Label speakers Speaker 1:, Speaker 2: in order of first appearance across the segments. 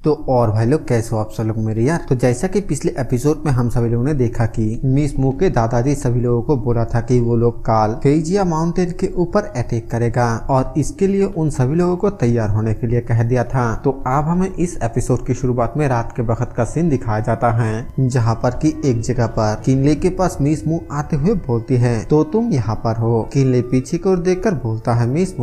Speaker 1: तो और भाई लोग कैसे हो आप सब लोग मेरे यार। तो जैसा कि पिछले एपिसोड में हम सभी लोगों ने देखा कि मिस मू के दादाजी सभी लोगों को बोला था कि वो लोग काल फेजिया माउंटेन के ऊपर अटैक करेगा और इसके लिए उन सभी लोगों को तैयार होने के लिए कह दिया था। तो अब हमें इस एपिसोड की शुरुआत में रात के वक्त का सीन दिखाया जाता है, जहाँ पर कि एक जगह पर किनले के पास मिस मू आते हुए बोलती है तो तुम यहाँ पर हो। किनले पीछे की ओर देखकर बोलता है मिस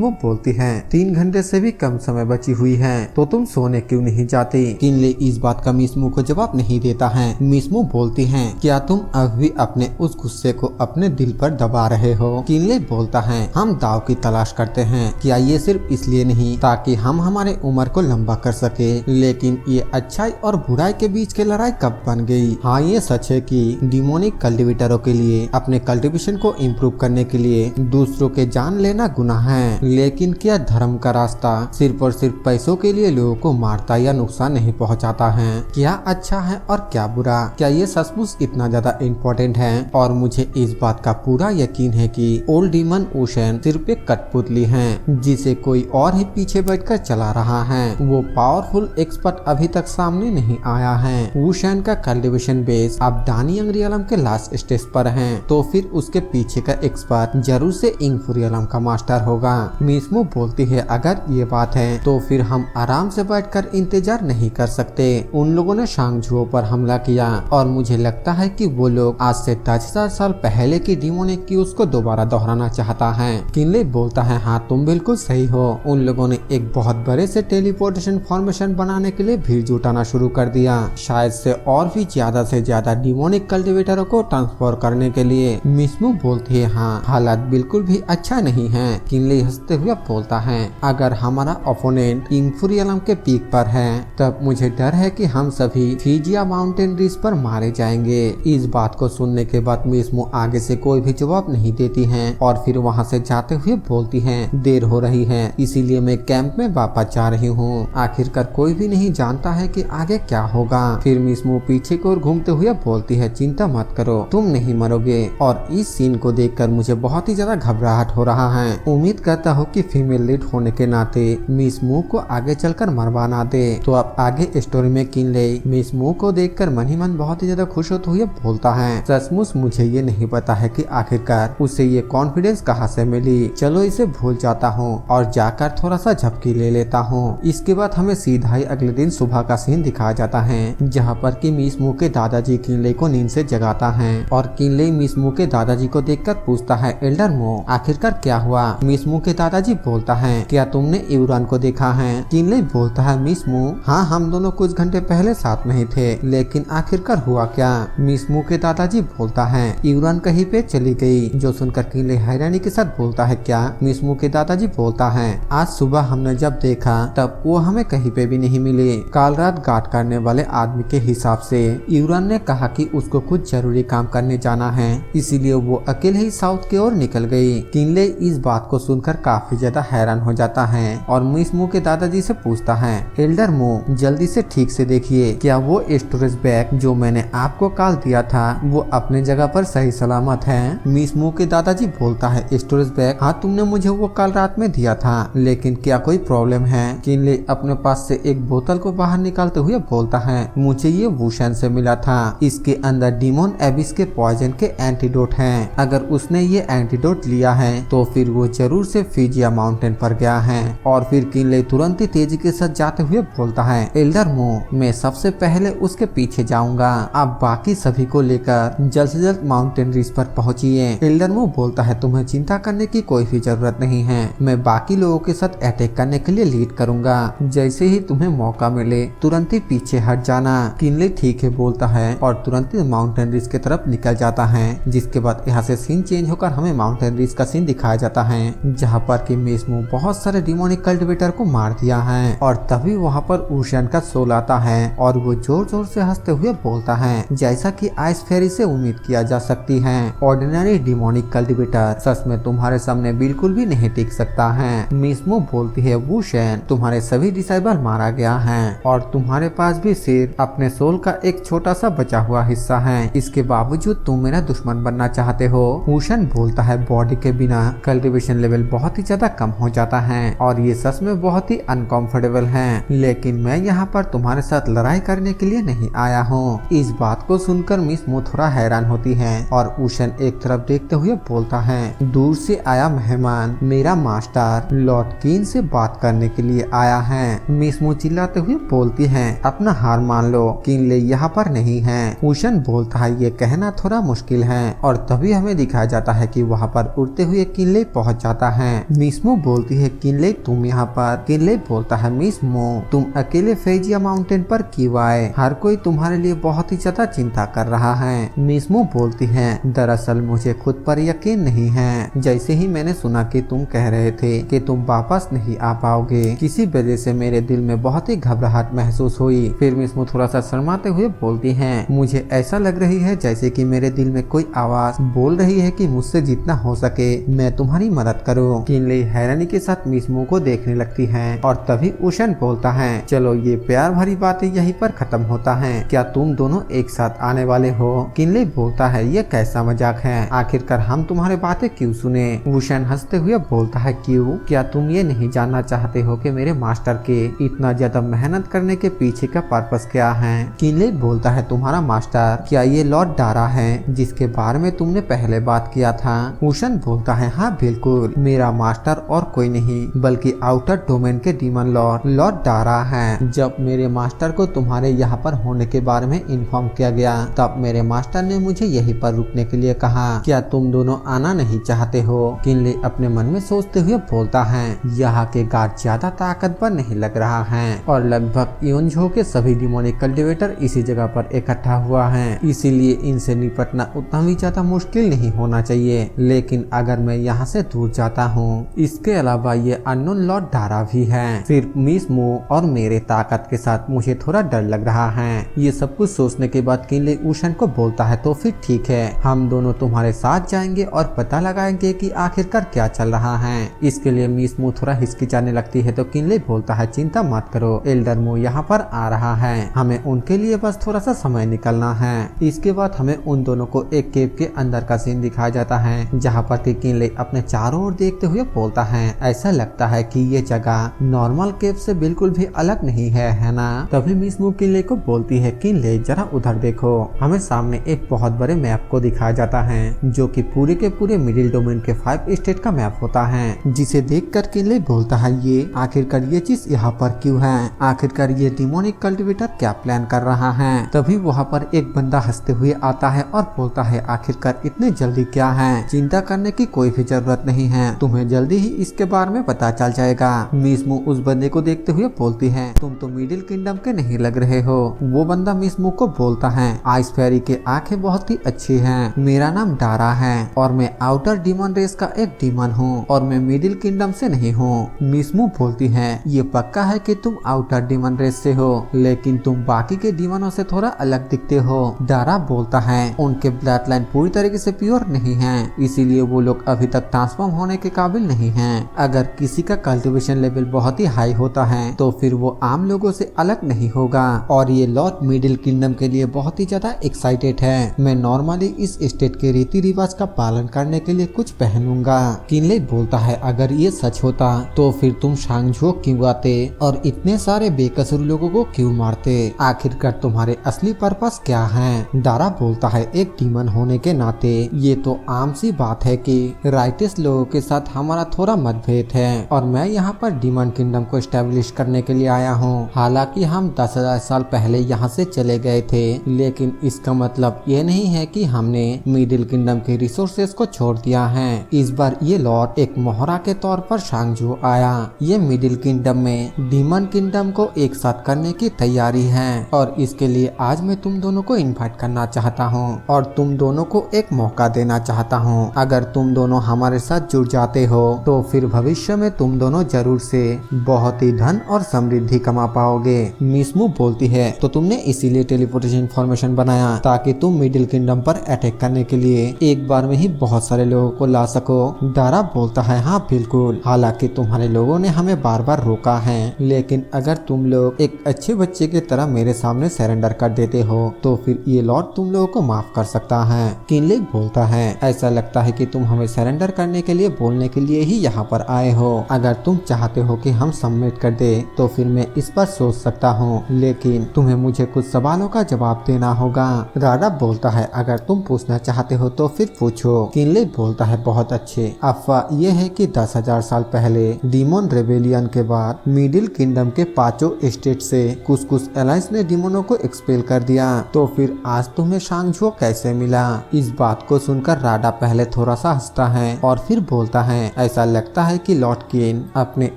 Speaker 1: मू बोलती है 3 घंटे से भी कम समय बची हुई है तो तुम सोने क्यों नहीं जाती। किनले इस बात का मिस मू को जवाब नहीं देता है। मिस मू बोलती है क्या तुम अभी अपने उस गुस्से को अपने दिल पर दबा रहे हो। किनले बोलता है हम दाव की तलाश करते हैं, क्या ये सिर्फ इसलिए नहीं ताकि हम हमारे उम्र को लंबा कर सके, लेकिन ये अच्छाई और बुराई के बीच की लड़ाई कब बन गई। हाँ ये सच है कि डिमोनिक कल्टिवेटरों के लिए अपने कल्टिवेशन को इम्प्रूव करने के लिए दूसरों के जान लेना गुनाह है, लेकिन क्या धर्म का रास्ता सिर्फ और सिर्फ पैसों के लिए लोगों को मारता या नुकसान नहीं पहुंचाता है। क्या अच्छा है और क्या बुरा, क्या ये सचमुच इतना ज्यादा इम्पोर्टेंट है। और मुझे इस बात का पूरा यकीन है कि ओल्ड डीमन ओशन सिर्फ एक कठपुतली है जिसे कोई और ही पीछे बैठकर चला रहा है। वो पावरफुल एक्सपर्ट अभी तक सामने नहीं आया है। ओशन का कल्टिवेशन बेस अब दानी अंग्रियलम के लास्ट स्टेज पर है, तो फिर उसके पीछे का एक्सपर्ट जरूर से इंगफुरियलम का मास्टर होगा। मिस मू बोलती है अगर ये बात है तो फिर हम आराम से बैठकर इंतजार नहीं कर सकते। उन लोगों ने शांगझुओ पर हमला किया और मुझे लगता है कि वो लोग आज से 10,000 साल पहले की डिमोनिक की उसको दोबारा दोहराना चाहता है। किनले बोलता है हाँ तुम बिल्कुल सही हो। उन लोगों ने एक बहुत बड़े से टेलीपोर्टेशन फॉर्मेशन बनाने के लिए भीड़ जुटाना शुरू कर दिया, शायद से और भी ज्यादा से ज्यादा डिमोनिक कल्टिवेटरों को ट्रांसफर करने के लिए। मिस मू बोलती है हाँ हालात बिल्कुल भी अच्छा नहीं है। किनले हंसते हुए बोलता है अगर हमारा ओपोनेंट इंगफुरियलम के पीक पर है तब मुझे डर है कि हम सभी फेजिया माउंटेन रिज पर मारे जाएंगे। इस बात को सुनने के बाद मिस मू आगे से कोई भी जवाब नहीं देती हैं और फिर वहां से जाते हुए बोलती हैं देर हो रही है इसीलिए मैं कैंप में वापस जा रही हूँ। आखिरकार कोई भी नहीं जानता है कि आगे क्या होगा। फिर मिस मू पीछे की ओर घूमते हुए बोलती है चिंता मत करो तुम नहीं मरोगे। और इस सीन को देखकर मुझे बहुत ही ज्यादा घबराहट हो रहा है। उम्मीद करता हूँ कि फीमेल लीड होने के नाते मिस मू को आगे चलकर मरवा ना दे। तो अब आगे स्टोरी में किनले मिस मू को देखकर मन ही मन बहुत ही ज्यादा खुश होते हुए बोलता है सचमुच मुझे ये नहीं पता है कि आखिरकार उसे ये कॉन्फिडेंस कहाँ से मिली। चलो इसे भूल जाता हूँ और जाकर थोड़ा सा झपकी ले लेता हूँ। इसके बाद हमें सीधा ही अगले दिन सुबह का सीन दिखाया जाता है, जहाँ पर कि मिस मू के दादाजी किनले को नींद से जगाता है और किनले मिस मू के दादाजी को देखकर पूछता है एल्डर मू आखिरकार क्या हुआ। मिस मू के दादाजी बोलता है क्या तुमने यूरान को देखा है। किनले बोलता है मिस मू हाँ हम दोनों कुछ घंटे पहले साथ में ही थे, लेकिन आखिरकार हुआ क्या। मिस मू के दादाजी बोलता है यूरान कहीं पे चली गई। जो सुनकर किनले हैरानी के साथ बोलता है क्या। मिस मू के दादाजी बोलता है आज सुबह हमने जब देखा तब वो हमें कहीं पे भी नहीं मिली। कल रात गार्ड करने वाले आदमी के हिसाब से यूरान ने कहा कि उसको कुछ जरूरी काम करने जाना है, इसीलिए वो अकेले ही साउथ की ओर निकल गई। किनले इस बात को सुनकर काफी ज्यादा हैरान हो जाता है और मिस मू के दादाजी से पूछता है एल्डर मू जल्दी से ठीक से देखिए क्या वो स्टोरेज बैग जो मैंने आपको कल दिया था वो अपने जगह पर सही सलामत है। मिस मू के दादाजी बोलता है स्टोरेज बैग हाँ तुमने मुझे वो कल रात में दिया था, लेकिन क्या कोई प्रॉब्लम है। किनले अपने पास से एक बोतल को बाहर निकालते हुए बोलता है मुझे ये वूशन से मिला था, इसके अंदर डिमोन एबिस के पॉइजन के एंटीडोट हैं। अगर उसने ये एंटीडोट लिया है तो फिर वो जरूर से फेजिया माउंटेन पर गया है। और फिर किनले तुरंत ही तेजी के साथ जाते हुए बोलता है एल्डर मू मैं सबसे पहले उसके पीछे जाऊंगा, अब बाकी सभी को लेकर जल्द से जल्द माउंटेन रिज पर पहुंचिए। एल्डर मू बोलता है तुम्हें चिंता करने की कोई भी जरूरत नहीं है, मैं बाकी लोगों के साथ अटैक करने के लिए लीड करूंगा, जैसे ही तुम्हें मौका मिले तुरंत ही पीछे हट जाना। किनले ठीक है बोलता है और तुरंत ही माउंटेन रिज की तरफ निकल जाता है। जिसके बाद यहाँ से सीन चेंज होकर हमें माउंटेन रिज का सीन दिखाया जाता है, जहाँ पर कि मिस मू बहुत सारे डिमोनिक कल्टिवेटर को मार दिया है। और तभी वहाँ पर ओशन का सोल आता है और वो जोर जोर से हंसते हुए बोलता है जैसा कि आइस फेरी से उम्मीद किया जा सकती है ऑर्डिनरी डिमोनिक कल्टिवेटर सच में तुम्हारे सामने बिल्कुल भी नहीं टिक सकता है। मिस मू बोलती है वूशन तुम्हारे सभी डिसाइबल मारा गया है और तुम्हारे पास भी सिर्फ अपने सोल का एक छोटा सा बचा हुआ हिस्सा है, इसके बावजूद तुम मेरा दुश्मन बनना चाहते हो। वूशन बोलता है बॉडी के बिना कल्टिवेशन लेवल बहुत ही ज्यादा कम हो जाता है और ये सच में बहुत ही अनकंफर्टेबल है, लेकिन मैं यहाँ पर तुम्हारे साथ लड़ाई करने के लिए नहीं आया हूँ। इस बात को सुनकर मिस मो थोड़ा हैरान होती है और उशन एक तरफ देखते हुए बोलता है, दूर से आया मेहमान मेरा मास्टर लॉर्ड कीन से बात करने के लिए आया है। मिस मो चिल्लाते हुए बोलती है, अपना हार मान लो, किनले यहाँ पर नहीं है। उशन बोलता है, ये कहना थोड़ा मुश्किल है और तभी हमें दिखाया जाता है कि वहाँ पर उड़ते हुए किनले पहुँच जाता है। मिस मो बोलती है, किनले तुम यहाँ पर? किनले बोलता है, मिस मो तुम अकेले फेजिया माउंटेन पर क्यों आए? हर कोई तुम्हारे लिए बहुत ही ज्यादा चिंता कर रहा है। मिस मो बोलती है, दरअसल मुझे खुद पर यकीन नहीं है। जैसे ही मैंने सुना कि तुम कह रहे थे कि तुम वापस नहीं आ पाओगे, किसी वजह से मेरे दिल में बहुत ही घबराहट महसूस हुई। फिर मिस मो थोड़ा सा शर्माते हुए बोलती है, मुझे ऐसा लग रही है जैसे कि मेरे दिल में कोई आवाज बोल रही है कि मुझसे जितना हो सके मैं तुम्हारी मदद करूं। किनले हैरानी के साथ मिस मो को देखने लगती है और तभी उशन बोलता है, चलो ये प्यार भरी बातें यहीं पर खत्म होता है, क्या तुम दोनों एक साथ आने वाले हो? किनले बोलता है, ये कैसा मजाक है, आखिरकार हम तुम्हारे बातें क्यों सुने? उशन हंसते हुए बोलता है, क्यों? क्या तुम ये नहीं जानना चाहते हो कि मेरे मास्टर के इतना ज्यादा मेहनत करने के पीछे का पर्पस क्या है? किनले बोलता है, तुम्हारा मास्टर क्या ये लॉर्ड डारा है जिसके बारे में तुमने पहले बात किया था? उशन बोलता है, हाँ बिल्कुल, मेरा मास्टर और कोई नहीं बल्कि आउटर डोमेन के डीमन लॉर्ड डारा है। जब मेरे मास्टर को तुम्हारे यहाँ पर होने के बारे में इन्फॉर्म किया गया तब मेरे मास्टर ने मुझे यहीं पर रुकने के लिए कहा। क्या तुम दोनों आना नहीं चाहते हो? किनले अपने मन में सोचते हुए बोलता है, यहाँ के गार्ड ज्यादा ताकतवर नहीं लग रहा है और लगभग योनझो के सभी डिमोनिक कल्टिवेटर इसी जगह पर इकट्ठा हुआ है, इसीलिए इनसे निपटना उतना भी ज्यादा मुश्किल नहीं होना चाहिए। लेकिन अगर मैं यहाँ से दूर जाता हूँ, इसके अलावा ये अननोन लॉर्ड डारा भी है, फिर मिस मो और मेरे ताकत के साथ मुझे थोड़ा डर लग रहा है। ये सब कुछ सोचने के बाद किनले उशन को बोलता है, तो फिर ठीक है, हम दोनों तुम्हारे साथ जाएंगे और पता लगाएंगे कि आखिरकार क्या चल रहा है। इसके लिए मिस मो थोड़ा हिचकिचाने लगती है तो किनले बोलता है, चिंता मत करो, एल्डर मो यहाँ पर आ रहा है, हमें उनके लिए बस थोड़ा सा समय निकलना है। इसके बाद हमें उन दोनों को एक केव के अंदर का सीन दिखाया जाता है जहाँ पर किनले अपने चारों ओर देखते हुए बोलता है, ऐसा लगता है कि ये जगह नॉर्मल केव से बिल्कुल भी अलग नहीं है ना? तभी मिस मो किनले को बोलती है, किनले जरा उधर देखो। हमें सामने एक बहुत बड़े मैप को दिखाया जाता है जो कि पूरे के पूरे मिडिल डोमेन के 5 स्टेट का मैप होता है, जिसे देखकर किनले बोलता है, ये आखिरकार ये चीज यहाँ पर क्यों है? आखिरकार ये डिमोनिक कल्टिवेटर क्या प्लान कर रहा है? तभी वहाँ पर एक बंदा हंसते हुए आता है और बोलता है, आखिरकार इतने जल्दी क्या है? चिंता करने की कोई भी जरूरत नहीं है, तुम्हें जल्दी ही इसके बारे में पता चल जाएगा। मिस मो उस बंदे को देखते हुए बोलती है, तुम तो मिडिल किंगडम के नहीं लग रहे हो। वो बंदा मिस मो को बोलता है, आइस फेरी के आंखें बहुत ही अच्छी हैं, मेरा नाम डारा है और मैं आउटर डीमन रेस का एक डीमन हूँ और मैं मिडिल किंगडम से नहीं हूँ। मिस मो बोलती है, ये पक्का है कि तुम आउटर डीमन रेस से हो, लेकिन तुम बाकी के डीमनों से थोड़ा अलग दिखते हो। डारा बोलता है, उनके ब्लड लाइन पूरी तरीके से प्योर नहीं है, इसीलिए वो लोग अभी तक ट्रांसफॉर्म होने के काबिल नहीं हैं। अगर किसी का कल्टीवेशन लेवल बहुत ही हाई होता है तो फिर वो आम लोगों से अलग नहीं होगा और ये लॉर्ड मिडिल किंगडम के लिए बहुत ही ज्यादा एक्साइटेड है। मैं नॉर्मली इस स्टेट के रीति रिवाज का पालन करने के लिए कुछ पहनूंगा। किनले बोलता है, अगर ये सच होता तो फिर तुम शांगझो क्यों आते और इतने सारे बेकसूर लोगों को क्यों मारते? आखिरकार तुम्हारे असली पर्पस क्या है? डारा बोलता है, एक डीमन होने के नाते ये तो आम सी बात है कि राइटिस लोगों के साथ हमारा थोड़ा मतभेद है और मैं यहाँ पर डीमन किंगडम को एस्टेब्लिश करने के लिए आया हूँ। हालांकि हम 10,000 साल पहले यहाँ से चले गए थे, लेकिन इसका मतलब ये नहीं है कि हमने मिडिल किंगडम के रिसोर्सेज को छोड़ दिया है। इस बार ये लॉर्ड एक मोहरा के तौर पर शांगझो आया। ये मिडिल किंगडम में डीमन किंगडम को एक साथ करने की तैयारी है और इसके लिए आज मैं तुम दोनों को इनवाइट करना चाहता हूँ और तुम दोनों को एक मौका देना चाहता हूँ। अगर तुम दोनों हमारे साथ जुड़ जाते हो तो फिर भविष्य में तुम दोनों जरूर से बहुत ही धन और समृद्धि कमा पाओगे। मिस मो बोलती है, तो तुमने इसीलिए टेलीपोर्टेशन फॉर्मेशन बनाया ताकि तुम मिडिल किंगडम पर अटैक करने के लिए एक बार में ही बहुत सारे लोगों को ला सको। डारा बोलता है, हाँ बिल्कुल, हालांकि तुम्हारे लोगों ने हमें बार बार रोका है, लेकिन अगर तुम लोग एक अच्छे बच्चे की तरह मेरे सामने सरेंडर कर देते हो तो फिर ये लॉर्ड तुम लोगों को माफ कर सकता है। किनले बोलता है, ऐसा लगता है कि तुम हमें सरेंडर करने के लिए बोलने के लिए ही यहाँ पर आए हो। अगर तुम चाहते हो कि हम सबमिट कर दे तो फिर मैं इस पर सोच सकता हूँ, लेकिन तुम्हें मुझे कुछ सवालों का जवाब देना होगा। राडा बोलता है अगर तुम पूछना चाहते हो तो फिर पूछो। किनले बोलता है बहुत अच्छे। अफवाह ये है कि 10,000 साल पहले डीमन रेबेलियन के बाद मिडिल किंगडम के पांचों स्टेट से कुछ एलायंस ने डीमनों को एक्सपेल कर दिया। तो फिर आज तुम्हें शांगझुओ कैसे मिला? इस बात को सुनकर राडा पहले थोड़ा सा हंसता है और फिर बोलता है ऐसा लगता है कि लॉर्ड केन अपने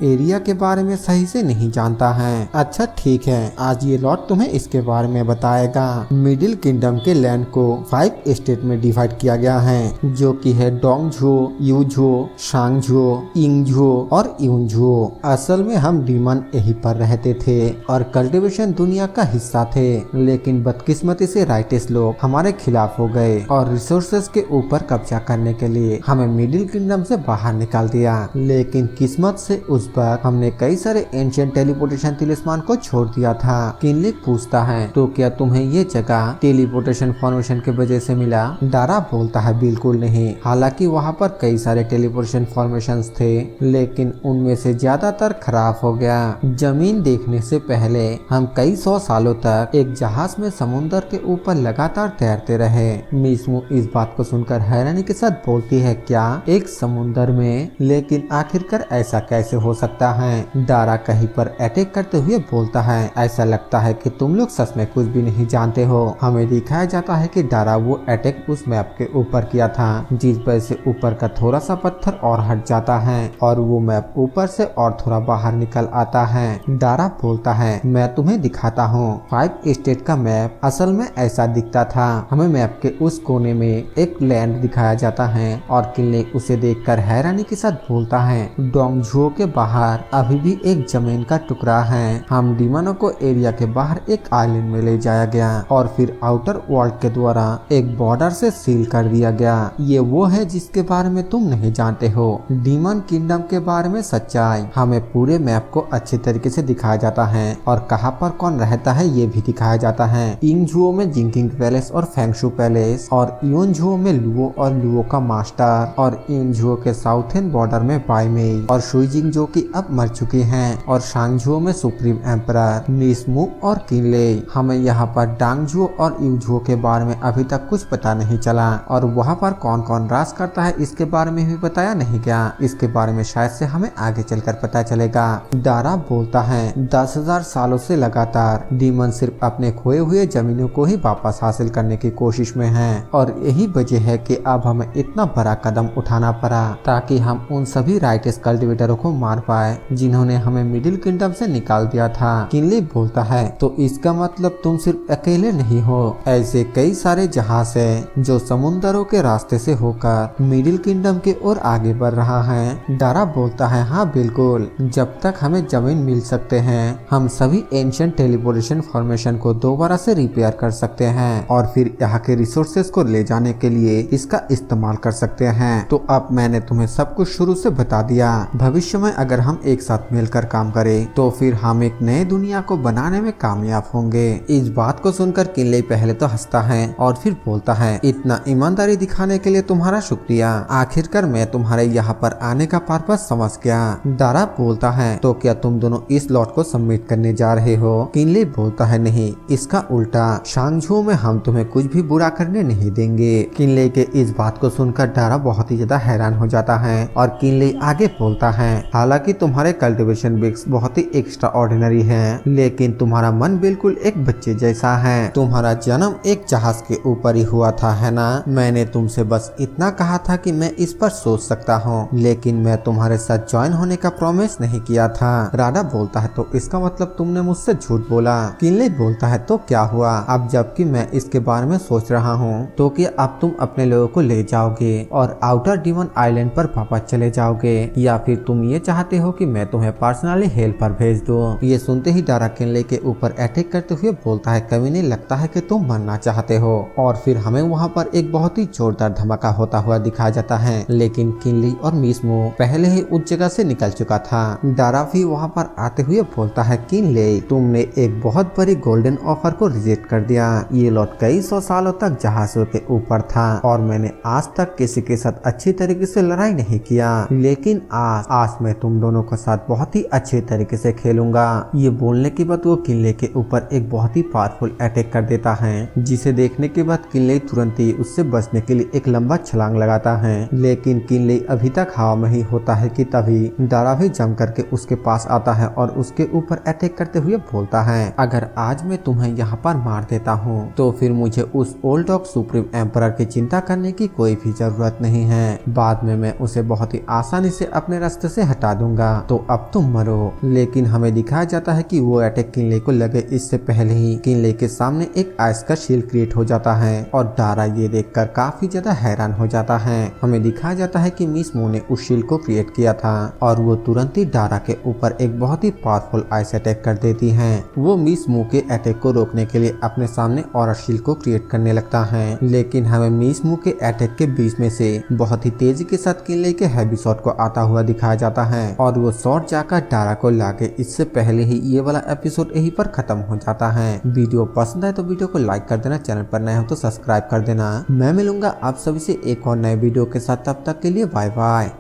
Speaker 1: एरिया के बारे में सही से नहीं जानता है। अच्छा ठीक है, आज ये लॉर्ड तुम्हें इसके बारे में बताएगा। मिडिल किंगडम के लैंड को 5 स्टेट में डिवाइड किया गया है, जो कि है डोंगझुओ, यूझुओ, शांगझुओ, इंगझुओ और यूनझुओ। असल में हम डीमन यहीं पर रहते थे और कल्टीवेशन दुनिया का हिस्सा थे, लेकिन बदकिस्मती से राइटिस लोग हमारे खिलाफ हो गए और रिसोर्सेज के ऊपर कब्जा करने के लिए हमें मिडिल किंगडम से बाहर निकाल दिया। लेकिन किस्मत से उस पर हमने कई सारे एंशिएंट टेलीपोर्टेशन तिलिस्मान को छोड़ दिया था। किनले पूछता है तो क्या तुम्हें ये जगह टेलीपोर्टेशन फॉर्मेशन के वजह से मिला? दारा बोलता है बिल्कुल नहीं, हालांकि वहाँ पर कई सारे टेलीपोर्टेशन फॉर्मेशंस थे, लेकिन उनमें से ज्यादातर खराब हो गया। जमीन देखने से पहले हम कई 100 सालों तक एक जहाज में समुद्र के ऊपर लगातार तैरते रहे। मीसमू इस बात को सुनकर हैरानी के साथ बोलती है क्या एक समुद्र में? लेकिन आखिरकार ऐसा कैसे हो सकता है? दारा कहीं पर अटैक करते हुए बोलता है ऐसा लगता है कि तुम लोग सच में कुछ भी नहीं जानते हो। हमें दिखाया जाता है कि दारा वो अटैक उस मैप के ऊपर किया था, जिस वजह से ऊपर का थोड़ा सा पत्थर और हट जाता है और वो मैप ऊपर से और थोड़ा बाहर निकल आता है। दारा बोलता है मैं तुम्हें दिखाता हूँ। 5 स्टेट का मैप असल में ऐसा दिखता था। हमें मैप के उस कोने में एक लैंड दिखाया जाता है और किनले उसे देखकर हैरानी के साथ बोलता है डोंगझुओ के बाहर अभी भी एक जमीन का टुकड़ा है। हम डीमनों को एरिया के बाहर एक आइलैंड में ले जाया गया और फिर आउटर वर्ल्ड के द्वारा एक बॉर्डर से सील कर दिया गया। ये वो है जिसके बारे में तुम नहीं जानते हो, डीमन किंगडम के बारे में सच्चाई। हमें पूरे मैप को अच्छे तरीके से दिखाया जाता है और कहां पर कौन रहता है ये भी दिखाया जाता है। इंगझुओ में जिंकिंग पैलेस और फेंगशु पैलेस और यूनझुओ में लुओ और लुओ का मास्टर और यूनझुओ के साउथर्न बॉर्डर में बाईमेई और शुइजिंग जो कि अब मर चुकी हैं और शांगझुओ में सुप्रीम एम्परर मीसमू और किनले। हमें यहाँ पर डांगझुओ और यूझुओ के बारे में अभी तक कुछ पता नहीं चला और वहाँ पर कौन कौन राज करता है इसके बारे में भी बताया नहीं गया। इसके बारे में शायद से हमें आगे चलकर पता चलेगा। दारा बोलता है 10,000 सालों से लगातार डीमन सिर्फ अपने खोए हुए जमीनों को ही वापस हासिल करने की कोशिश में हैं और यही वजह है कि अब हमें इतना बड़ा कदम उठाना पड़ा ताकि हम उन सभी राइटिस कल्टिवेटरों को मार पाए जिन्होंने हमें मिडिल किंगडम से निकाल दिया था। किनले बोलता है तो इसका मतलब तुम सिर्फ अकेले नहीं हो, ऐसे कई सारे जहाज हैं जो समुद्रों के रास्ते से होकर मिडिल किंगडम की ओर आगे बढ़ रहा है। दारा बोलता है हाँ बिल्कुल, जब तक हमें जमीन मिल सकते हैं हम सभी एंशिएंट टेलीपोर्टेशन फॉर्मेशन को दोबारा से रिपेयर कर सकते हैं और फिर यहाँ के रिसोर्सेज को ले जाने के लिए इसका इस्तेमाल कर सकते हैं। तो अब मैंने तुम्हें सब कुछ शुरू से बता दिया। भविष्य में अगर हम एक साथ मिलकर काम करें तो फिर हम एक नए दुनिया को बनाने में कामयाब होंगे। इस बात को सुनकर किनले पहले तो हंसता है और फिर बोलता है इतना ईमानदारी दिखाने के लिए तुम्हारा शुक्रिया। आखिरकार मैं तुम्हारे यहाँ पर आने का पर्पस समझ गया। दारा बोलता है तो क्या तुम दोनों इस लॉट को सबमिट करने जा रहे हो? किनले बोलता है नहीं, इसका उल्टा, शांगझुओ में हम तुम्हें कुछ भी बुरा करने नहीं देंगे। किनले के इस बात को सुनकर दारा बहुत ही ज्यादा हैरान हो जाता है और किनले आगे बोलता है हालांकि तुम्हारे कल्टीवेशन बिग्स बहुत ही एक्स्ट्रा ऑर्डिनरी है, लेकिन तुम्हारा मन बिल्कुल एक बच्चे जैसा है। तुम्हारा जन्म एक जहाज के ऊपर ही हुआ था है ना? मैंने तुमसे बस इतना कहा था कि मैं इस पर सोच सकता हूँ, लेकिन मैं तुम्हारे साथ ज्वाइन होने का प्रॉमिस नहीं किया था। राडा बोलता है तो इसका मतलब तुमने मुझसे झूठ बोला। किनले बोलता है तो क्या हुआ? अब जबकि मैं इसके बारे में सोच रहा हूँ तो क्या अब तुम अपने लोगों को ले जाओगे और आउटर डीमन आइलैंड पर वापस चले जाओगे, या फिर तुम ये चाहते हो कि मैं तुम्हें पर्सनली हेल्प पर भेज दूं? ये सुनते ही दारा किनले के ऊपर अटैक करते हुए बोलता है कभी नहीं लगता है कि तुम मरना चाहते हो। और फिर हमें वहाँ पर एक बहुत ही जोरदार धमाका होता हुआ दिखाया जाता है, लेकिन किनली और मीसमू पहले ही उस जगह से निकल चुका था। दारा भी वहाँ पर आते हुए बोलता है किनले तुमने एक बहुत बड़ी गोल्डन ऑफर को रिजेक्ट कर दिया। ये लॉट कई 100 सालों तक जहाजों के ऊपर था और मैंने आज तक किसी के साथ अच्छी तरीके से लड़ाई नहीं किया, लेकिन आज मैं तुम दोनों के साथ बहुत ही अच्छे तरीके तरीके से खेलूंगा। ये बोलने के बाद वो किनले के ऊपर एक बहुत ही पावरफुल अटैक कर देता है, जिसे देखने के बाद किनले तुरंत ही उससे बचने के लिए एक लंबा छलांग लगाता है। लेकिन किनले अभी तक हवा में ही होता है कि तभी दारा भी जम करके उसके पास आता है और उसके ऊपर अटैक करते हुए बोलता है, अगर आज मैं तुम्हें यहाँ पर मार देता हूँ तो फिर मुझे उस ओल्ड डॉग सुप्रीम एम्परर की चिंता करने की कोई भी जरूरत नहीं है। बाद में मैं उसे बहुत ही आसानी से अपने रास्ते से हटा दूंगा, तो अब तुम मरो। लेकिन हमें दिखाया जाता है कि वो अटैक किनले को लगे इससे पहले ही किनले के सामने एक आइस का शील्ड क्रिएट हो जाता है और दारा ये देखकर काफी ज्यादा हैरान हो जाता है। हमें दिखाया जाता है कि मिस मू ने उस शील्ड को क्रिएट किया था और वो तुरंत ही दारा के ऊपर एक बहुत ही पावरफुल आइस अटैक कर देती है। वो मिस मू के अटैक को रोकने के लिए अपने सामने और शील्ड को क्रिएट करने लगता है, लेकिन हमें मिस मू के अटैक के बीच में से बहुत ही तेजी के साथ किनले के हैवी शॉट को आता हुआ दिखाया जाता है और वो शॉट जाकर दारा को लाके इससे पहले ही ये वाला एपिसोड यहीं पर खत्म हो जाता है। वीडियो पसंद आए तो वीडियो को लाइक कर देना, चैनल पर नए हो तो सब्सक्राइब कर देना। मैं मिलूंगा आप सभी से एक और नए वीडियो के साथ, तब तक के लिए बाय बाय।